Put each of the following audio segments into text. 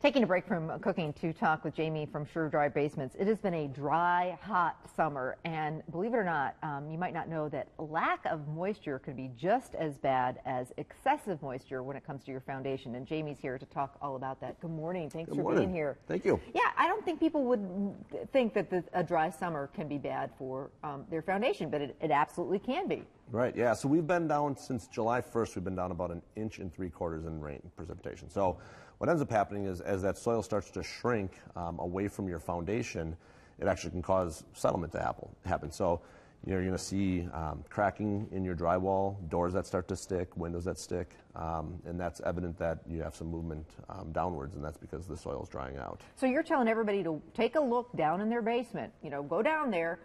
Taking a break from cooking to talk with Jamie from Sure Dry Basements. It has been a dry, hot summer, and believe it or not, you might not know that lack of moisture can be just as bad as excessive moisture when it comes to your foundation. And Jamie's here to talk all about that. Good morning. Thanks for being here. Thank you. Yeah, I don't think people would think that a dry summer can be bad for their foundation, but it absolutely can be. Right, yeah, so we've been down since July 1st, we've been down about 1 3/4 inches in rain precipitation. So what ends up happening is as that soil starts to shrink away from your foundation, it actually can cause settlement to happen. So you're going to see cracking in your drywall, doors that start to stick, windows that stick, and that's evident that you have some movement downwards, and that's because the soil is drying out. So you're telling everybody to take a look down in their basement, go down there.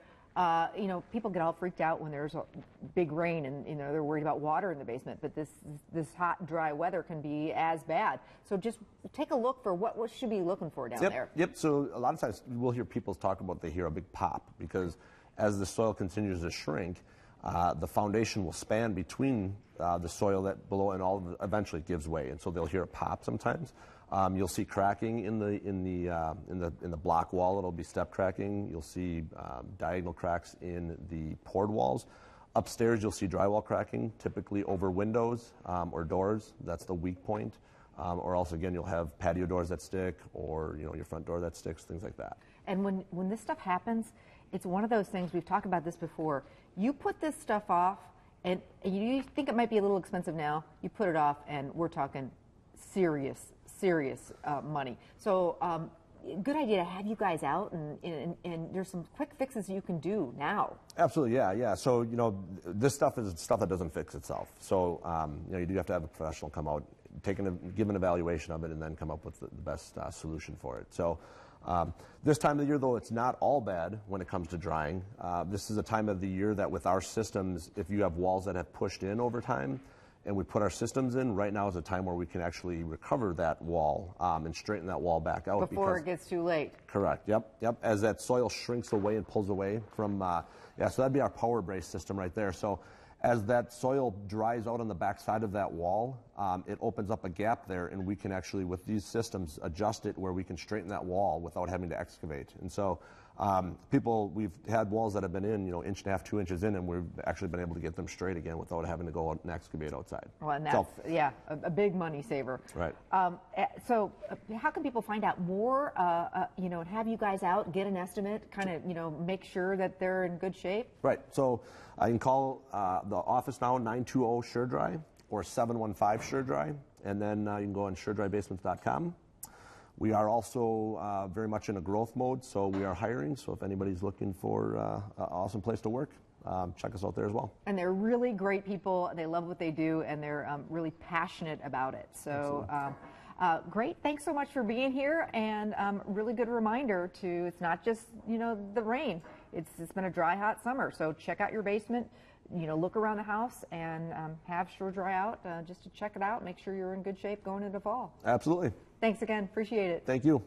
People get all freaked out when there's a big rain and, they're worried about water in the basement, but this hot, dry weather can be as bad. So just take a look for what should be looking for down there. Yep, so a lot of times we'll hear people talk about they hear a big pop because as the soil continues to shrink, the foundation will span between the soil that below and eventually gives way, and so they'll hear a pop sometimes. You'll see cracking in the block wall. It'll be step cracking. You'll see diagonal cracks in the poured walls. Upstairs, you'll see drywall cracking, typically over windows or doors. That's the weak point. Or else, again, you'll have patio doors that stick, or your front door that sticks, things like that. And when this stuff happens, it's one of those things. We've talked about this before. You put this stuff off, and you think it might be a little expensive now. You put it off, and we're talking serious money. So good idea to have you guys out, and there's some quick fixes you can do now. Absolutely, yeah. So this stuff is stuff that doesn't fix itself. So you do have to have a professional come out, give an evaluation of it, and then come up with the best solution for it. So this time of the year, though, it's not all bad when it comes to drying. This is a time of the year that with our systems, if you have walls that have pushed in over time, and we put our systems in, right now is a time where we can actually recover that wall and straighten that wall back out. Before it gets too late. Correct, yep. As that soil shrinks away and pulls away from, so that'd be our power brace system right there. So as that soil dries out on the back side of that wall, it opens up a gap there, and we can actually, with these systems, adjust it where we can straighten that wall without having to excavate. And so we've had walls that have been in, 1.5 inches, 2 inches in, and we've actually been able to get them straight again without having to go out and excavate outside. Well, and that's, a big money saver. Right. So how can people find out more, and have you guys out, get an estimate, kind of, make sure that they're in good shape? Right. So I can call the office now, 920 Sure Dry or 715 Sure Dry, and then you can go on suredrybasements.com. We are also very much in a growth mode, so we are hiring. So if anybody's looking for an awesome place to work, check us out there as well. And they're really great people. They love what they do, and they're really passionate about it. So great. Thanks so much for being here, and really good reminder it's not just, the rain. It's been a dry, hot summer. So check out your basement. Look around the house and have Sure Dry out just to check it out. Make sure you're in good shape going into fall. Absolutely. Thanks again. Appreciate it. Thank you.